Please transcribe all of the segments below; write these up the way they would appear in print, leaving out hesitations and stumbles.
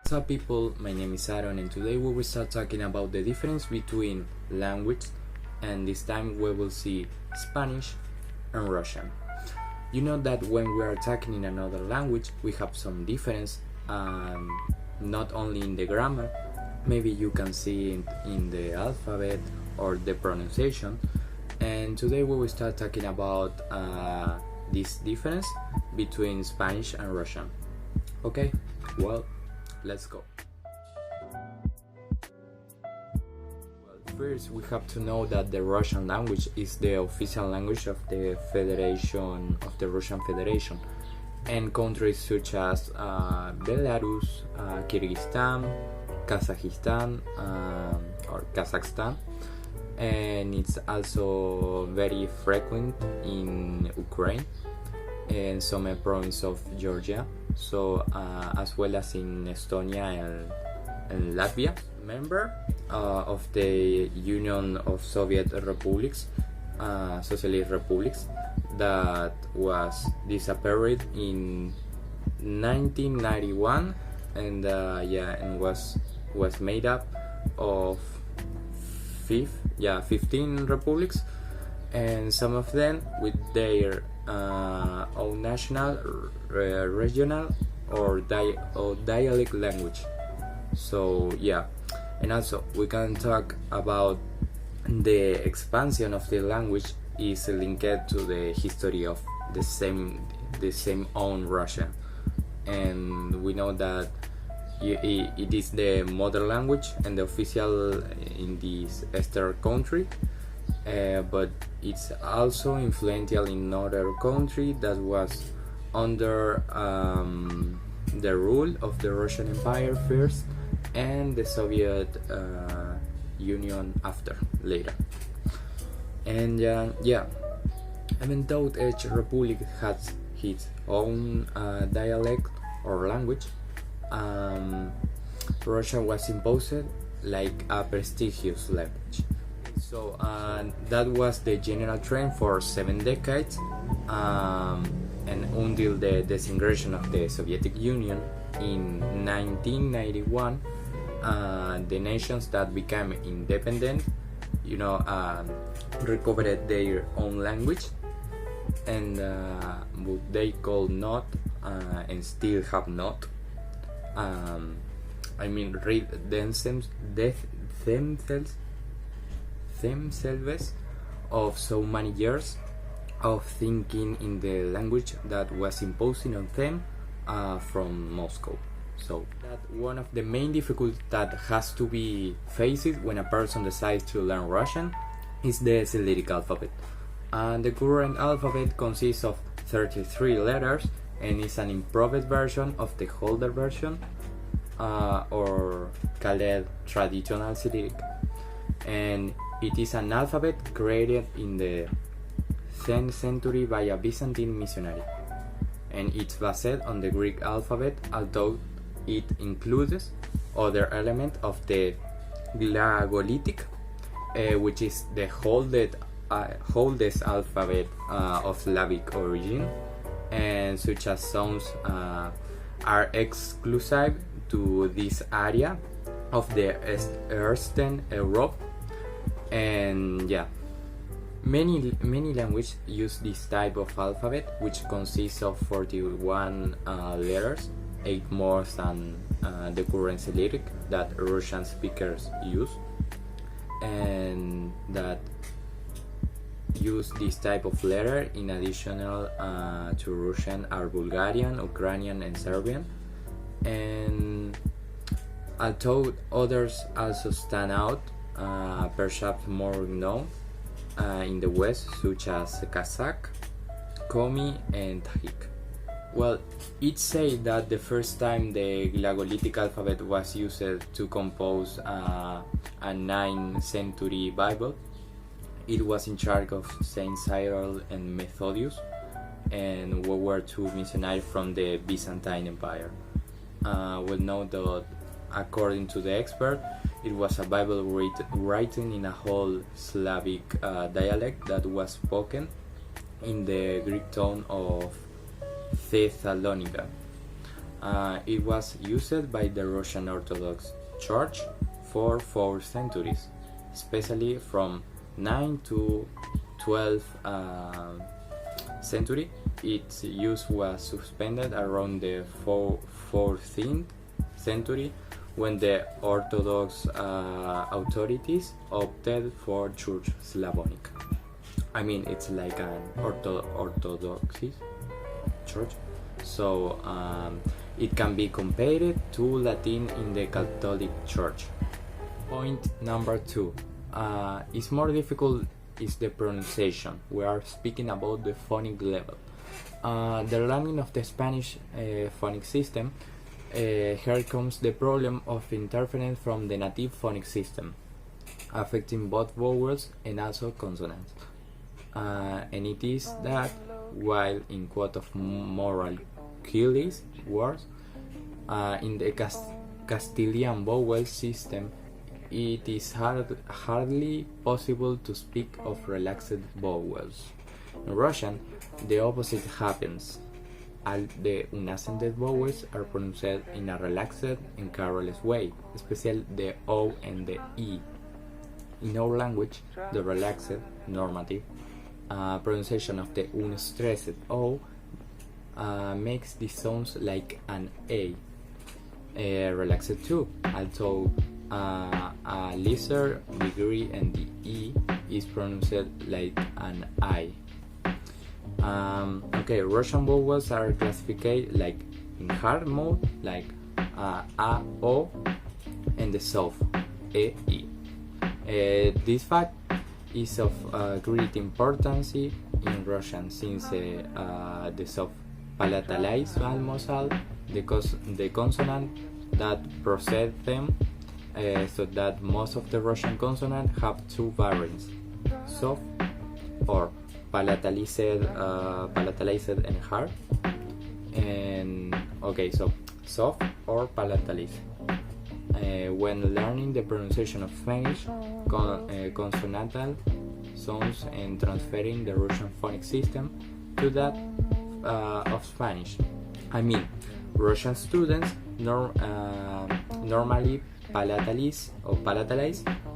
What's up people, my name is Aaron and today we will start talking about the difference between language, and this time we will see Spanish and Russian. You know that when we are talking in another language we have some difference, not only in the grammar, maybe you can see it in the alphabet or the pronunciation, and today we will start talking about this difference between Spanish and Russian. Okay, well, let's go. Well, first we have to know that the Russian language is the official language of the Federation of the Russian Federation, and countries such as Belarus, Kyrgyzstan, Kazakhstan or Kazakhstan, and it's also very frequent in Ukraine and some province of Georgia, so as well as in Estonia and Latvia. Member of the Union of Soviet Republics, Socialist Republics, that was disappeared in 1991, and and was made up of 15 republics, and some of them with their own national, regional or dialect language. So and also we can talk about the expansion of the language is linked to the history of the same own Russia, and we know that it is the mother language and the official in this Eastern country, but it's also influential in other country that was under the rule of the Russian Empire first and the Soviet Union later. And even though each republic has its own dialect or language, Russian was imposed like a prestigious language. So that was the general trend for 7 decades, and until the disintegration of the Soviet Union in 1991, the nations that became independent, recovered their own language, and what they call not, and still have not, read themselves of so many years of thinking in the language that was imposing on them from Moscow. So that one of the main difficulties that has to be faced when a person decides to learn Russian is the syllabic alphabet. The current alphabet consists of 33 letters and is an improved version of the older version, or called traditional Cyrillic, and it is an alphabet created in the 10th century by a Byzantine missionary, and it's based on the Greek alphabet, although it includes other elements of the Glagolitic, which is the oldest alphabet of Slavic origin, and such as sounds are exclusive to this area of the Eastern Europe. And many languages use this type of alphabet, which consists of 41 letters, 8 more than the current Cyrillic that Russian speakers use, and that use this type of letter in additional to Russian are Bulgarian, Ukrainian and Serbian. And although others also stand out, perhaps more known in the West, such as Kazakh, Komi and Tajik. Well, it's said that the first time the Glagolitic alphabet was used to compose a 9th century Bible, it was in charge of Saint Cyril and Methodius, and were two missionaries from the Byzantine Empire. We know that according to the expert, it was a Bible written in a whole Slavic dialect that was spoken in the Greek town of Thessalonica. It was used by the Russian Orthodox Church for 4 centuries, especially from 9 to 12th century. Its use was suspended around the 14th century when the Orthodox authorities opted for Church Slavonic. I mean, it's like an Orthodox church, so it can be compared to Latin in the Catholic Church. Point number 2 is more difficult is the pronunciation. We are speaking about the phonic level. The learning of the Spanish phonic system, here comes the problem of interference from the native phonic system, affecting both vowels and also consonants. And it is that while in quote of moral killings words, in the Castilian vowel system, it is hardly possible to speak of relaxed vowels. In Russian, the opposite happens. All the unaccented vowels are pronounced in a relaxed and careless way, especially the O and the E. In our language, the relaxed, normative, pronunciation of the unstressed O makes the sounds like an A. Relaxed too, although a lesser degree, and the E is pronounced like an I. Okay, Russian vowels are classified like in hard mode, like A, O, and the soft E, E. This fact is of great importance in Russian, since the soft palatalized almost all the consonant that precede them, so that most of the Russian consonants have 2 variants, soft or palatalized and hard. And okay, so soft or palatalized. When learning the pronunciation of Spanish, consonantal sounds, and transferring the Russian phonic system to that of Spanish. I mean, Russian students normally palatalize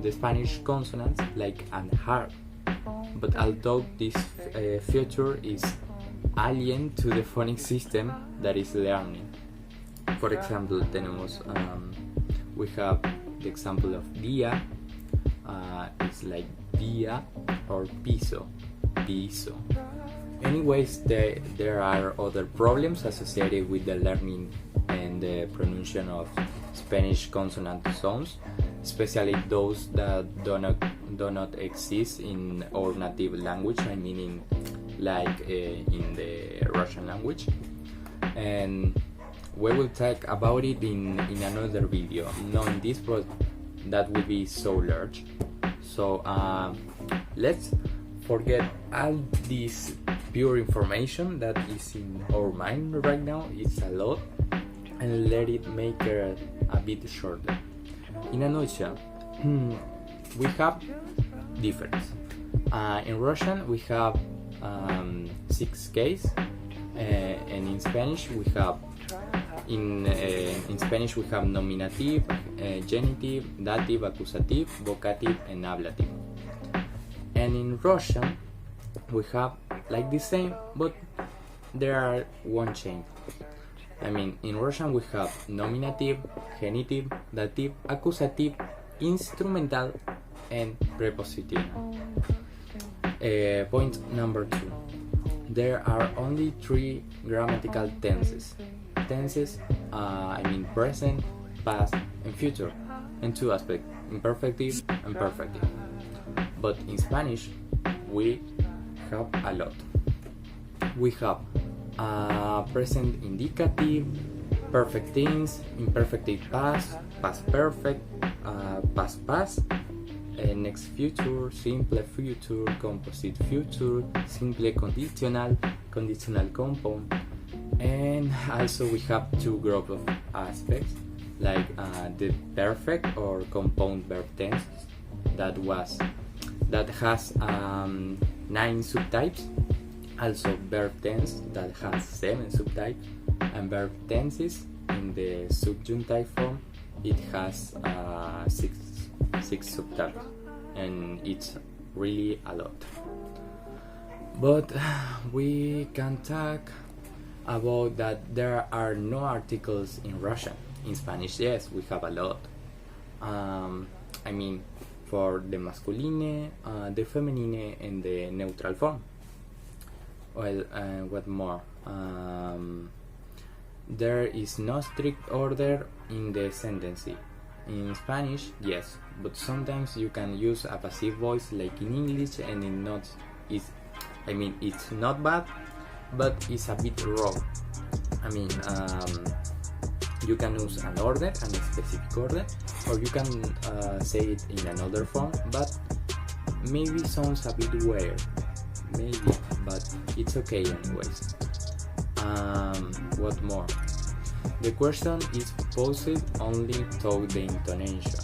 the Spanish consonants like an hard, but although this feature is alien to the phonic system that is learning. For example, we have the example of dia, it's like dia, or piso. Anyways, there are other problems associated with the learning and the pronunciation of Spanish consonant sounds, especially those that do not exist in our native language, I mean in the Russian language. And we will talk about it in another video. Knowing this, but that will be so large. So let's forget all this pure information that is in our mind right now. It's a lot, and let it make it a bit shorter. In a nutshell, we have difference. In Russian we have 6 cases, and in Spanish we have in Spanish we have nominative, genitive, dative, accusative, vocative, and ablative. And in Russian we have like the same, but there are one change. I mean, in Russian we have nominative, genitive, dative, accusative, instrumental, and prepositive. Point number 2. There are only 3 grammatical tenses. I mean present, past, and future, and 2 aspects, imperfective and perfective. But in Spanish we have a lot. We have present indicative, perfect tense, imperfective past, past perfect, past, next future, simple future, composite future, simple conditional, conditional compound. And also we have 2 groups of aspects, like the perfect or compound verb tense that has 9 subtypes, also verb tense that has 7 subtypes, and verb tenses in the subjunctive form, it has six subtitles, and it's really a lot. But we can talk about that there are no articles in Russian. In Spanish, yes, we have a lot. I mean, for the masculine, the feminine, and the neutral form. Well, what more? There is no strict order in the sentence. In Spanish, yes, but sometimes you can use a passive voice like in English, and it's not bad, but it's a bit raw. I mean, you can use an order, a specific order, or you can say it in another form, but maybe sounds a bit weird. Maybe, but it's okay anyways. What more? The question is posed only to the intonation.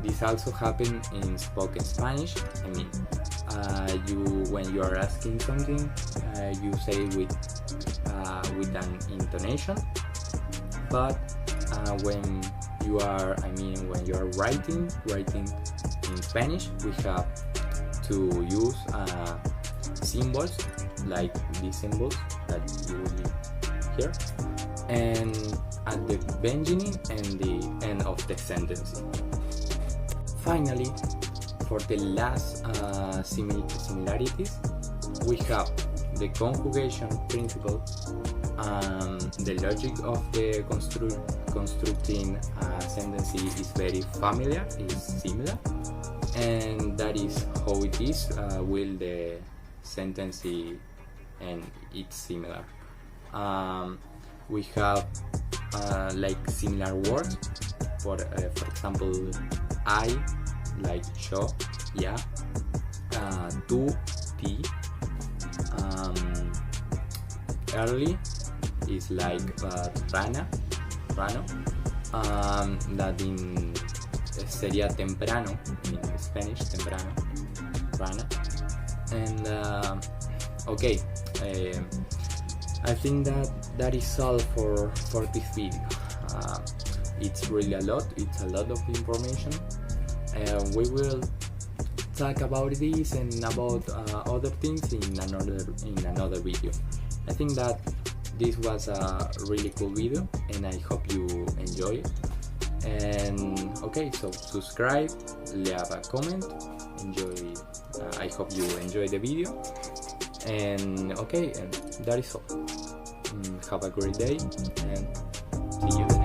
This also happens in spoken Spanish. I mean, when you are asking something, you say with an intonation, but when you are writing in Spanish, we have to use symbols like these symbols that you will hear, and at the beginning and the end of the sentence. Finally, for the last similarities, we have the conjugation principle. The logic of the constructing sentence is very familiar, is similar, and that is how it is with the sentence, and it's similar. We have like similar words, for example, I, like show, yeah, tú, ti, early is like rano, that in sería temprano in Spanish, temprano, rana, and okay, I think that is all for this video. It's really a lot, it's a lot of information. We will talk about this and about other things in another video. I think that this was a really cool video, and I hope you enjoy it. And okay, so subscribe, leave a comment, enjoy. I hope you enjoy the video. And okay, and that is all. Have a great day, and see you.